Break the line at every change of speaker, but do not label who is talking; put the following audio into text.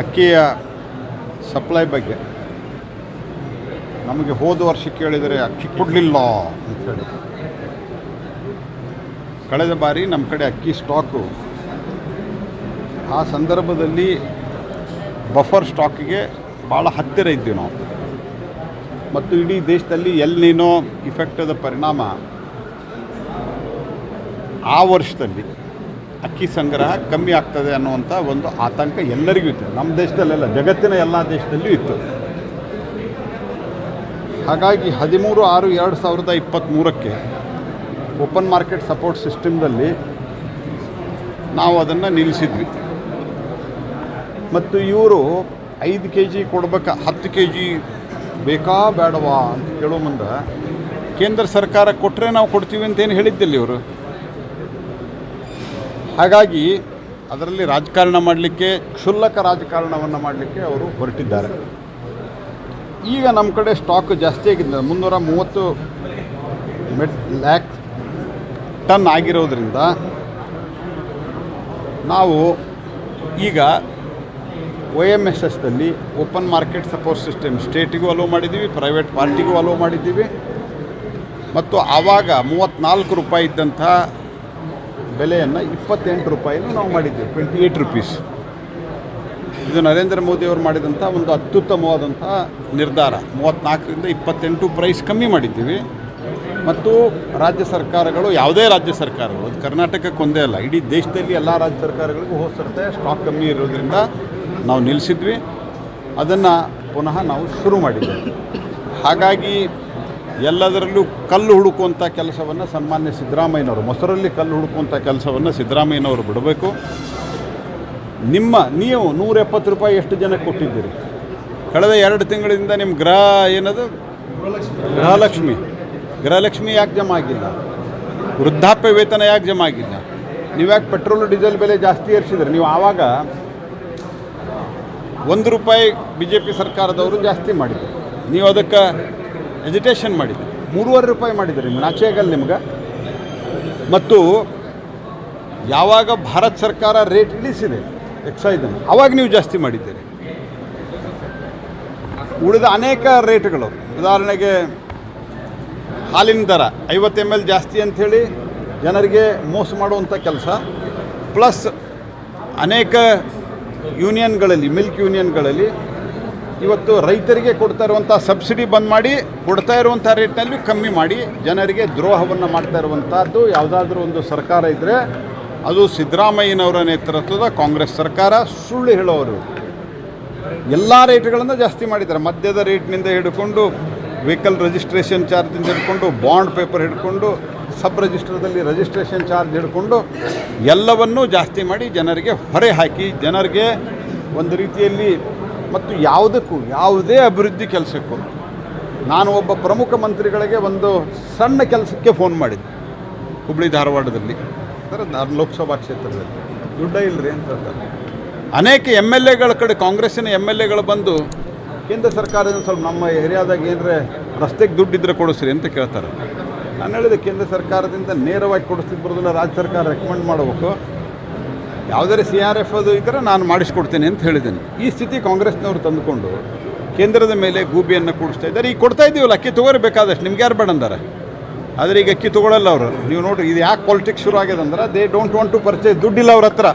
ಅಕ್ಕಿಯ ಸಪ್ಲೈ ಬಗ್ಗೆ ನಮಗೆ ಹೋದ ವರ್ಷ ಕೇಳಿದರೆ ಅಕ್ಕಿ ಕೊಡಲಿಲ್ಲ ಅಂಥೇಳಿ. ಕಳೆದ ಬಾರಿ ನಮ್ಮ ಕಡೆ ಅಕ್ಕಿ ಸ್ಟಾಕು ಆ ಸಂದರ್ಭದಲ್ಲಿ ಬಫರ್ ಸ್ಟಾಕಿಗೆ ಭಾಳ ಹತ್ತಿರ ಇದ್ದೀವಿ ನಾವು. ಮತ್ತು ಇಡೀ ದೇಶದಲ್ಲಿ ಎಲ್ ನೀನೋ ಇಫೆಕ್ಟದ ಪರಿಣಾಮ ಆ ವರ್ಷದಲ್ಲಿ ಅಕ್ಕಿ ಸಂಗ್ರಹ ಕಮ್ಮಿ ಆಗ್ತದೆ ಅನ್ನುವಂಥ ಒಂದು ಆತಂಕ ಎಲ್ಲರಿಗೂ ಇತ್ತು. ನಮ್ಮ ದೇಶದಲ್ಲೆಲ್ಲ, ಜಗತ್ತಿನ ಎಲ್ಲ ದೇಶದಲ್ಲಿಯೂ ಇತ್ತು. ಹಾಗಾಗಿ 13/6/2023 ಓಪನ್ ಮಾರ್ಕೆಟ್ ಸಪೋರ್ಟ್ ಸಿಸ್ಟಮ್ದಲ್ಲಿ ನಾವು ಅದನ್ನು ನಿಲ್ಲಿಸಿದ್ವಿ. ಮತ್ತು ಇವರು 5 kg ಕೊಡ್ಬೇಕಾ 10 kg ಬೇಕಾ ಬೇಡವಾ ಅಂತ ಕೇಳೋ ಮುಂದೆ ಕೇಂದ್ರ ಸರ್ಕಾರ ಕೊಟ್ಟರೆ ನಾವು ಕೊಡ್ತೀವಿ ಅಂತೇನು ಹೇಳಿದ್ದಿಲ್ಲ ಇವರು. ಹಾಗಾಗಿ ಅದರಲ್ಲಿ ರಾಜಕಾರಣ ಮಾಡಲಿಕ್ಕೆ, ಕ್ಷುಲ್ಲಕ ರಾಜಕಾರಣವನ್ನು ಮಾಡಲಿಕ್ಕೆ ಅವರು ಹೊರಟಿದ್ದಾರೆ. ಈಗ ನಮ್ಮ ಕಡೆ ಸ್ಟಾಕ್ ಜಾಸ್ತಿ ಆಗಿದೆ, 330 ಲ್ಯಾಕ್ ಟನ್ ಆಗಿರೋದ್ರಿಂದ ನಾವು ಈಗ OMSSದಲ್ಲಿ ಓಪನ್ ಮಾರ್ಕೆಟ್ ಸಪೋರ್ಟ್ ಸಿಸ್ಟಮ್ ಸ್ಟೇಟಿಗೂ ಅಲೋ ಮಾಡಿದ್ದೀವಿ, ಪ್ರೈವೇಟ್ ಪಾರ್ಟಿಗೂ ಅಲೋ ಮಾಡಿದ್ದೀವಿ. ಮತ್ತು ಆವಾಗ 34 ರೂಪಾಯಿ ಇದ್ದಂಥ ಬೆಲೆಯನ್ನು 28 ರೂಪಾಯಿನೂ ನಾವು ಮಾಡಿದ್ದೀವಿ, 28 ರೂಪೀಸ್. ಇದು ನರೇಂದ್ರ ಮೋದಿಯವರು ಮಾಡಿದಂಥ ಒಂದು ಅತ್ಯುತ್ತಮವಾದಂಥ ನಿರ್ಧಾರ. 34ರಿಂದ 28 ಪ್ರೈಸ್ ಕಮ್ಮಿ ಮಾಡಿದ್ದೀವಿ. ಮತ್ತು ರಾಜ್ಯ ಸರ್ಕಾರಗಳು, ಯಾವುದೇ ರಾಜ್ಯ ಸರ್ಕಾರಗಳು, ಅದು ಕರ್ನಾಟಕಕ್ಕೊಂದೇ ಅಲ್ಲ, ಇಡೀ ದೇಶದಲ್ಲಿ ಎಲ್ಲ ರಾಜ್ಯ ಸರ್ಕಾರಗಳಿಗೂ ಹೋಗ್ತಿರುತ್ತೆ. ಸ್ಟಾಕ್ ಕಮ್ಮಿ ಇರೋದ್ರಿಂದ ನಾವು ನಿಲ್ಲಿಸಿದ್ವಿ. ಅದನ್ನು ಪುನಃ ನಾವು ಶುರು ಮಾಡಿದ್ದೇವೆ. ಹಾಗಾಗಿ ಎಲ್ಲದರಲ್ಲೂ ಕಲ್ಲು ಹುಡುಕುವಂಥ ಕೆಲಸವನ್ನು ಸನ್ಮಾನ್ಯ ಸಿದ್ದರಾಮಯ್ಯನವರು, ಮೊಸರಲ್ಲಿ ಕಲ್ಲು ಹುಡುಕುವಂಥ ಕೆಲಸವನ್ನು ಸಿದ್ದರಾಮಯ್ಯನವರು ಬಿಡಬೇಕು. ನೀವು 170 ರೂಪಾಯಿ ಎಷ್ಟು ಜನಕ್ಕೆ ಕೊಟ್ಟಿದ್ದೀರಿ? ಕಳೆದ 2 ತಿಂಗಳಿಂದ ನಿಮ್ಮ ಗೃಹಲಕ್ಷ್ಮಿ ಯಾಕೆ ಜಮಾ ಆಗಿಲ್ಲ? ವೃದ್ಧಾಪ್ಯ ವೇತನ ಯಾಕೆ ಜಮಾ ಆಗಿಲ್ಲ? ನೀವ್ಯಾಕೆ ಪೆಟ್ರೋಲ್ ಡೀಸೆಲ್ ಬೆಲೆ ಜಾಸ್ತಿ ಏರಿಸಿದ್ರಿ? ನೀವು ಆವಾಗ 1 ರೂಪಾಯಿ BJP ಸರ್ಕಾರದವರು ಜಾಸ್ತಿ ಮಾಡಿದ್ರು, ನೀವು ಅದಕ್ಕೆ ಎಜಿಟೇಷನ್ ಮಾಡಿದ್ರಿ. 3.5 ರೂಪಾಯಿ ಮಾಡಿದ್ರಿ, ನಿಮ್ಗೆ ನಾಚೆ ಆಗಲ್ಲ ನಿಮ್ಗೆ. ಮತ್ತು ಯಾವಾಗ ಭಾರತ ಸರ್ಕಾರ ರೇಟ್ ಇಳಿಸಿದೆ ಎಕ್ಸೈಸನ್ನು, ಆವಾಗ ನೀವು ಜಾಸ್ತಿ ಮಾಡಿದ್ದೀರಿ. ಉಳಿದ ಅನೇಕ ರೇಟ್ಗಳು, ಉದಾಹರಣೆಗೆ ಹಾಲಿನ ದರ 50 ml ಜಾಸ್ತಿ ಅಂಥೇಳಿ ಜನರಿಗೆ ಮೋಸ ಮಾಡುವಂಥ ಕೆಲಸ, ಪ್ಲಸ್ ಅನೇಕ ಯೂನಿಯನ್ಗಳಲ್ಲಿ, ಮಿಲ್ಕ್ ಯೂನಿಯನ್ಗಳಲ್ಲಿ ಇವತ್ತು ರೈತರಿಗೆ ಕೊಡ್ತಾ ಇರುವಂಥ ಸಬ್ಸಿಡಿ ಬಂದ್ ಮಾಡಿ, ಕೊಡ್ತಾ ಇರುವಂಥ ರೇಟ್ನಲ್ಲಿ ಕಮ್ಮಿ ಮಾಡಿ ಜನರಿಗೆ ದ್ರೋಹವನ್ನು ಮಾಡ್ತಾ ಇರುವಂಥದ್ದು ಯಾವುದಾದ್ರೂ ಒಂದು ಸರ್ಕಾರ ಇದ್ದರೆ ಅದು ಸಿದ್ದರಾಮಯ್ಯನವರ ನೇತೃತ್ವದ ಕಾಂಗ್ರೆಸ್ ಸರ್ಕಾರ. ಸುಳ್ಳು ಹೇಳೋರು. ಎಲ್ಲ ರೇಟ್ಗಳನ್ನು ಜಾಸ್ತಿ ಮಾಡಿದ್ದಾರೆ. ಮದ್ಯದ ರೇಟ್ನಿಂದ ಹಿಡ್ಕೊಂಡು, ವೆಹಿಕಲ್ ರಿಜಿಸ್ಟ್ರೇಷನ್ ಚಾರ್ಜಿಂದ ಹಿಡ್ಕೊಂಡು, ಬಾಂಡ್ ಪೇಪರ್ ಹಿಡ್ಕೊಂಡು, ಸಬ್ ರಿಜಿಸ್ಟರ್ದಲ್ಲಿ ರಿಜಿಸ್ಟ್ರೇಷನ್ ಚಾರ್ಜ್ ಹಿಡ್ಕೊಂಡು ಎಲ್ಲವನ್ನೂ ಜಾಸ್ತಿ ಮಾಡಿ ಜನರಿಗೆ ಹೊರೆ ಹಾಕಿ, ಜನರಿಗೆ ಒಂದು ರೀತಿಯಲ್ಲಿ, ಮತ್ತು ಯಾವುದೇ ಅಭಿವೃದ್ಧಿ ಕೆಲಸಕ್ಕೂ ನಾನು ಒಬ್ಬ ಪ್ರಮುಖ ಮಂತ್ರಿಗಳಿಗೆ ಒಂದು ಸಣ್ಣ ಕೆಲಸಕ್ಕೆ ಫೋನ್ ಮಾಡಿದ್ದೆ, ಹುಬ್ಬಳ್ಳಿ ಧಾರವಾಡದಲ್ಲಿ, ಲೋಕಸಭಾ ಕ್ಷೇತ್ರದಲ್ಲಿ. ದುಡ್ಡೇ ಇಲ್ಲರಿ ಅಂತ ಹೇಳ್ತಾರೆ. ಅನೇಕ MLAಗಳ ಕಡೆ, ಕಾಂಗ್ರೆಸ್ಸಿನ MLAಗಳು ಬಂದು ಕೇಂದ್ರ ಸರ್ಕಾರದಿಂದ ಸ್ವಲ್ಪ ನಮ್ಮ ಏರಿಯಾದಾಗ ಏನರೇ ರಸ್ತೆಗೆ ದುಡ್ಡಿದ್ರೆ ಕೊಡಿಸ್ರಿ ಅಂತ ಕೇಳ್ತಾರೆ. ನಾನು ಹೇಳಿದೆ, ಕೇಂದ್ರ ಸರ್ಕಾರದಿಂದ ನೇರವಾಗಿ ಕೊಡಿಸ್ತಿದ್ದು ಬರೋದಿಲ್ಲ, ರಾಜ್ಯ ಸರ್ಕಾರ ರೆಕಮೆಂಡ್ ಮಾಡಬೇಕು. ಯಾವುದೇ CRF ಅದು ಇದ್ದರೆ ನಾನು ಮಾಡಿಸ್ಕೊಡ್ತೇನೆ ಅಂತ ಹೇಳಿದ್ದೇನೆ. ಈ ಸ್ಥಿತಿ ಕಾಂಗ್ರೆಸ್ನವರು ತಂದುಕೊಂಡು ಕೇಂದ್ರದ ಮೇಲೆ ಗೂಬಿಯನ್ನು ಕೂಡಿಸ್ತಾ ಇದ್ದಾರೆ. ಈಗ ಕೊಡ್ತಾ ಇದ್ದೀವಲ್ಲ, ಅಕ್ಕಿ ತೊಗೊರಿ ಬೇಕಾದಷ್ಟು, ನಿಮ್ಗೆ ಯಾರು ಬೇಡ ಅಂತಾರೆ. ಆದರೆ ಈಗ ಅಕ್ಕಿ ತೊಗೊಳ್ಳಲ್ಲ ಅವರು. ನೀವು ನೋಡಿರಿ, ಇದು ಯಾಕೆ ಪಾಲಿಟಿಕ್ಸ್ ಶುರು ಆಗಿದೆ ಅಂದ್ರೆ, they don't want to purchase, ದುಡ್ಡಿಲ್ಲ ಅವ್ರ ಹತ್ರ.